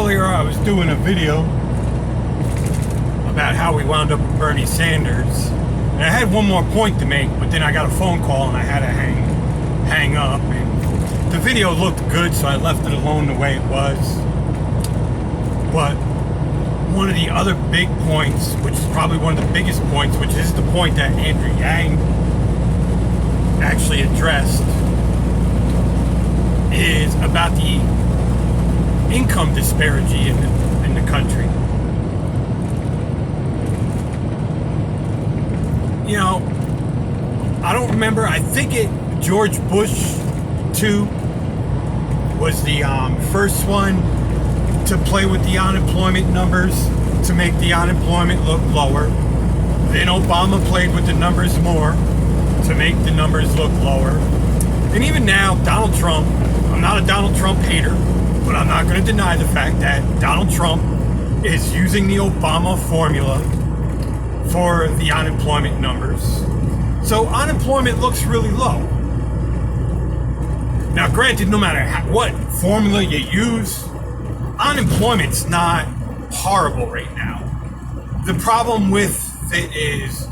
earlier I was doing a video about how we wound up with Bernie Sanders, and I had one more point to make, but then I got a phone call and I had to hang up. And the video looked good, so I left it alone the way it was. But one of the other big points, which is probably one of the biggest points, which is the point that Andrew Yang actually addressed, is about the income disparity in the country. You know, I don't remember, I think George Bush 2 was the first one to play with the unemployment numbers to make the unemployment look lower. Then Obama played with the numbers more to make the numbers look lower. And even now, Donald Trump, I'm not a Donald Trump hater, but I'm not going to deny the fact that Donald Trump is using the Obama formula for the unemployment numbers. So unemployment looks really low. Now granted, no matter what formula you use, unemployment's not horrible right now. The problem with it is,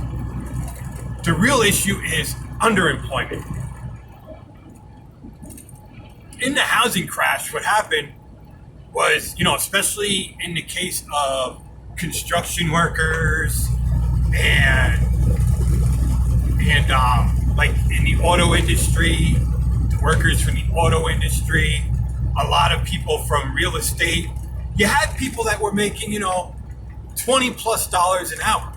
the real issue is underemployment. In the housing crash, what happened was, especially in the case of construction workers and like in the auto industry, the workers from the auto industry, a lot of people from real estate. You had people that were making, $20+ an hour.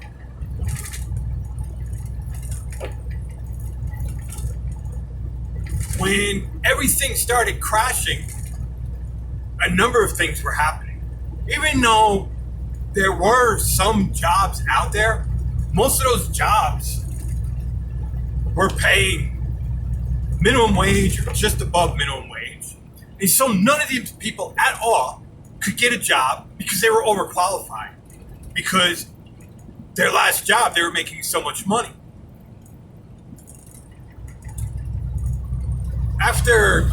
When everything started crashing, a number of things were happening. Even though there were some jobs out there, most of those jobs were paying minimum wage or just above minimum wage. And so none of these people at all could get a job because they were overqualified. Because their last job, they were making so much money. After,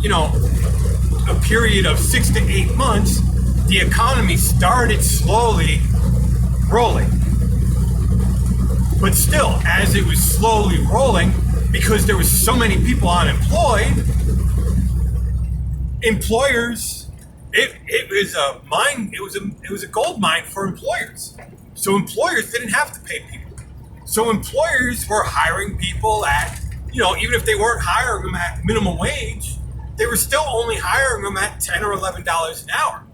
a period of 6 to 8 months, the economy started slowly rolling. But still, as it was slowly rolling, because there was so many people unemployed, employers, it was a gold mine for employers. So employers didn't have to pay people. So employers were hiring people at, even if they weren't hiring them at minimum wage, they were still only hiring them at $10 or $11 an hour.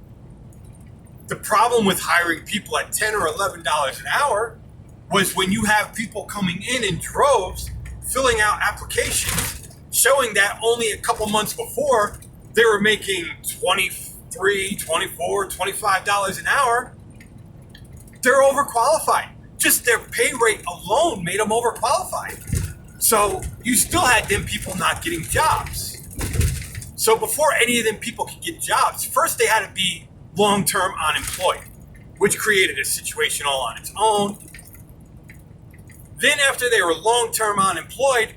The problem with hiring people at $10 or $11 an hour was when you have people coming in droves, filling out applications, showing that only a couple months before they were making $23, $24, $25 an hour. They're overqualified. Just their pay rate alone made them overqualified. So you still had them people not getting jobs. So before any of them people could get jobs, first they had to be long-term unemployed, which created a situation all on its own. Then after they were long-term unemployed,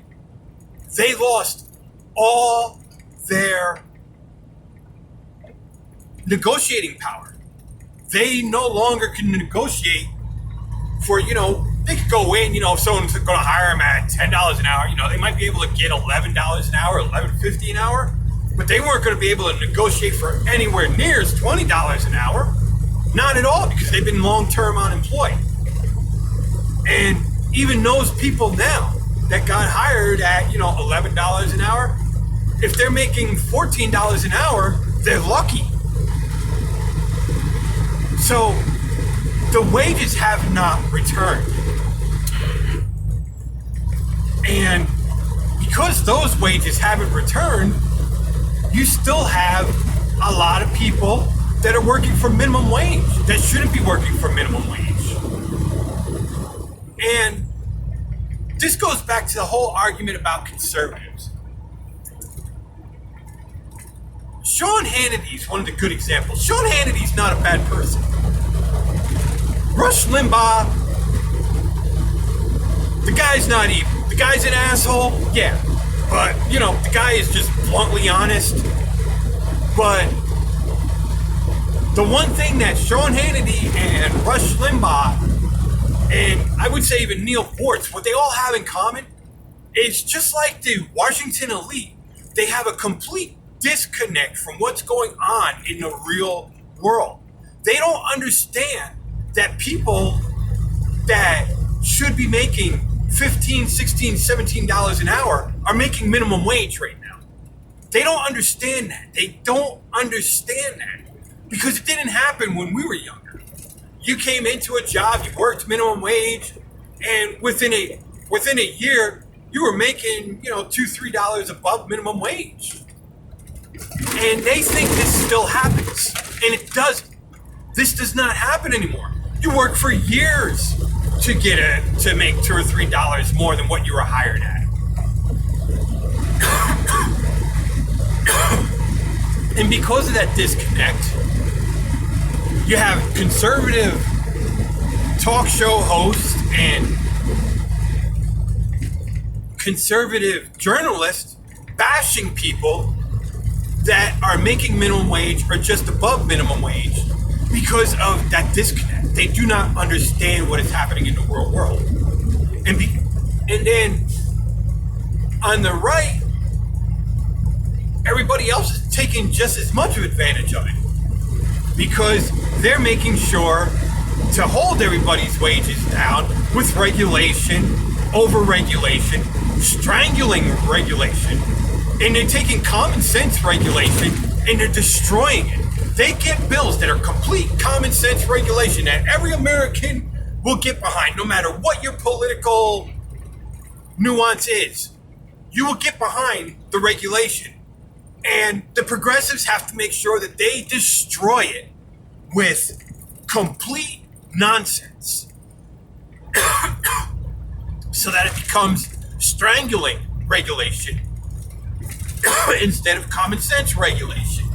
they lost all their negotiating power. They no longer can negotiate for, they could go in, if someone's going to hire them at $10 an hour, they might be able to get $11 an hour, $11.50 an hour, but they weren't going to be able to negotiate for anywhere near as $20 an hour. Not at all, because they've been long-term unemployed. And even those people now that got hired at, $11 an hour, if they're making $14 an hour, they're lucky. So the wages have not returned. And because those wages haven't returned, you still have a lot of people that are working for minimum wage that shouldn't be working for minimum wage. And this goes back to the whole argument about conservatives. Sean Hannity's one of the good examples. Sean Hannity's not a bad person. Rush Limbaugh, the guy's not evil. The guy's an asshole, yeah. But, the guy is just bluntly honest. But The one thing that Sean Hannity and Rush Limbaugh, and I would say even Neil Boortz, what they all have in common is just like the Washington elite, they have a complete disconnect from what's going on in the real world. They don't understand that people that should be making $15, $16, $17 an hour are making minimum wage right now. They don't understand that. They don't understand that because it didn't happen when we were younger. You came into a job, you worked minimum wage, and within a year, you were making, $2, $3 above minimum wage. And they think this still happens, and it doesn't. This does not happen anymore. You work for years to make $2 or $3 more than what you were hired at. And because of that disconnect, you have conservative talk show hosts and conservative journalists bashing people that are making minimum wage or just above minimum wage because of that disconnect. They do not understand what is happening in the real world. And then on the right, everybody else is taking just as much of advantage of it because they're making sure to hold everybody's wages down with regulation, overregulation, strangling regulation, and they're taking common sense regulation and they're destroying it. They get bills that are complete common sense regulation that every American will get behind, no matter what your political nuance is. You will get behind the regulation. And the progressives have to make sure that they destroy it with complete nonsense so that it becomes strangling regulation instead of common sense regulation.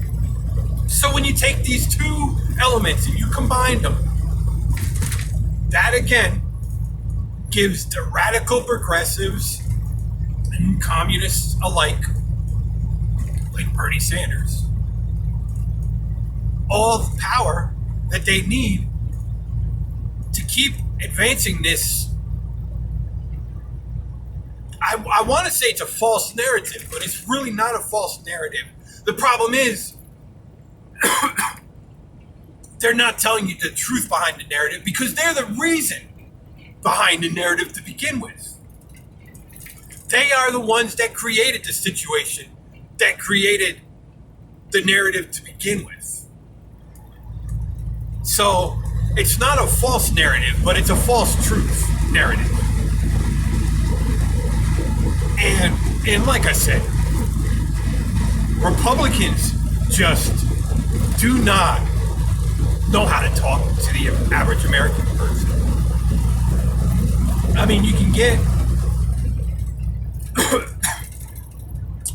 So when you take these two elements and you combine them, that again gives the radical progressives and communists alike, like Bernie Sanders, all the power that they need to keep advancing this. I want to say it's a false narrative, but it's really not a false narrative. The problem is they're not telling you the truth behind the narrative because they're the reason behind the narrative to begin with. They are the ones that created the situation, that created the narrative to begin with. So it's not a false narrative, but it's a false truth narrative. And like I said, Republicans just do not know how to talk to the average American person. I mean, you can get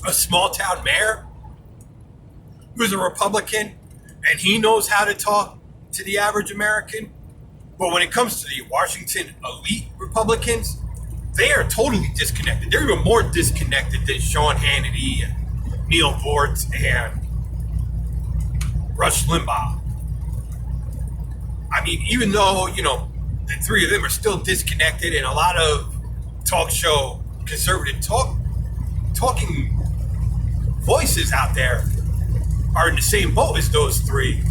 a small town mayor who's a Republican and he knows how to talk to the average American. But when it comes to the Washington elite Republicans, they are totally disconnected. They're even more disconnected than Sean Hannity and Neil Boortz and Rush Limbaugh. I mean, even though, the three of them are still disconnected and a lot of talk show conservative talking voices out there are in the same boat as those three,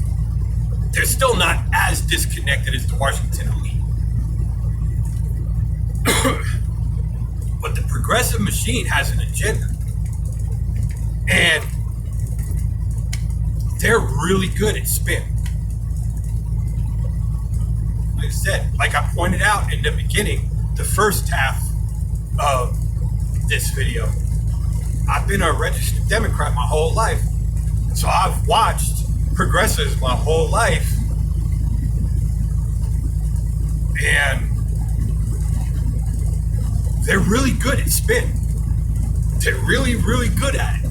they're still not as disconnected as the Washington elite. But the progressive machine has an agenda. And they're really good at spin. Like I said, like I pointed out in the beginning, the first half of this video, I've been a registered Democrat my whole life. So I've watched progressives my whole life. And they're really good at spin. They're really, really good at it.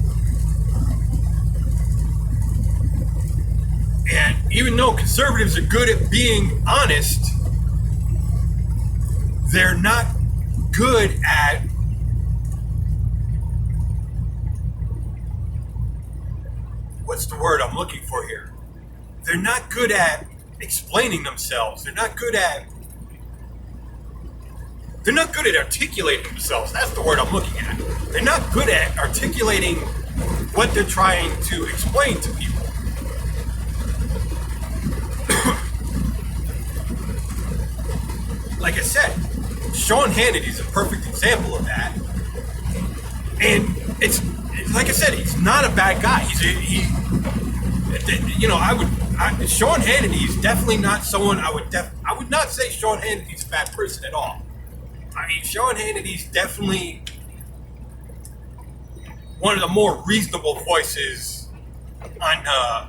And even though conservatives are good at being honest, they're not good at what's the word I'm looking for here? they're not good at explaining themselves. They're not good at articulating themselves. That's the word I'm looking at. They're not good at articulating what they're trying to explain to people. Like I said, Sean Hannity is a perfect example of that. And it's like I said, he's not a bad guy. Sean Hannity is definitely not someone I would not say Sean Hannity's a bad person at all. I mean, Sean Hannity's definitely one of the more reasonable voices on the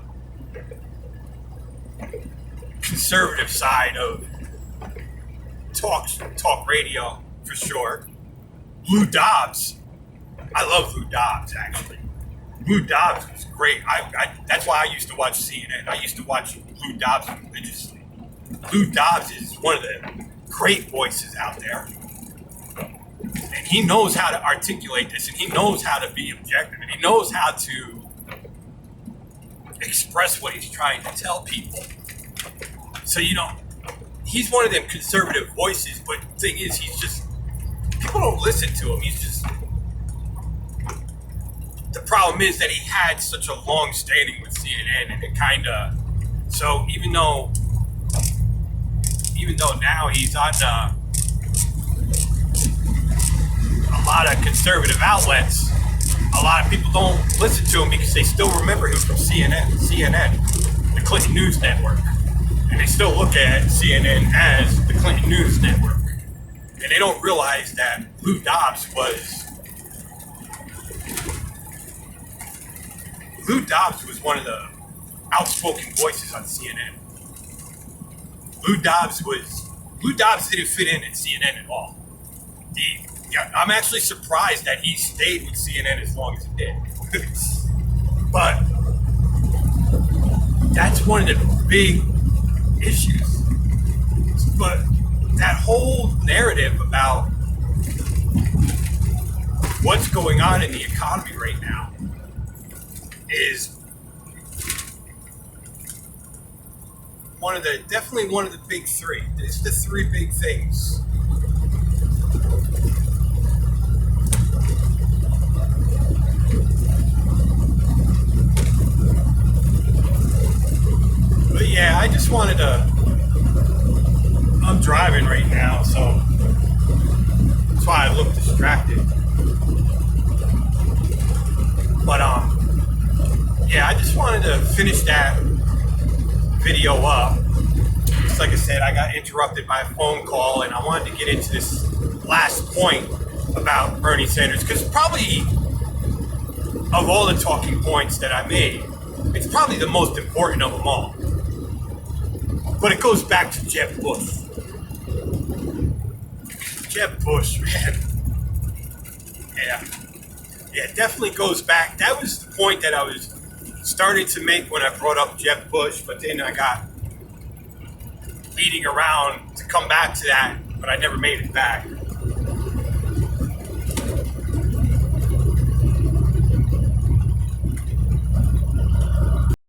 conservative side of talk radio, for sure. Lou Dobbs. I love Lou Dobbs, actually. Lou Dobbs was great. That's why I used to watch CNN. I used to watch Lou Dobbs religiously. Lou Dobbs is one of the great voices out there. And he knows how to articulate this, and he knows how to be objective, and he knows how to express what he's trying to tell people. So, he's one of them conservative voices, but the thing is, people don't listen to him. The problem is that he had such a long standing with CNN, and it kind of, so even though now he's on a lot of conservative outlets, a lot of people don't listen to him because they still remember him from CNN, the Clinton News Network. And they still look at CNN as the Clinton News Network. And they don't realize that Lou Dobbs was one of the outspoken voices on CNN. Lou Dobbs didn't fit in at CNN at all. I'm actually surprised that he stayed with CNN as long as he did. But that's one of the big issues. But that whole narrative about what's going on in the economy right now is definitely one of the big three. It's the three big things. But yeah, I just wanted to. I'm driving right now, so that's why I look distracted. But yeah, I just wanted to finish that video up. Just like I said, I got interrupted by a phone call, and I wanted to get into this last point about Bernie Sanders, because probably of all the talking points that I made, it's probably the most important of them all. But it goes back to Jeb Bush. Jeb Bush, man. Yeah, it definitely goes back. That was the point that I was starting to make when I brought up Jeb Bush, but then I got leading around to come back to that, but I never made it back.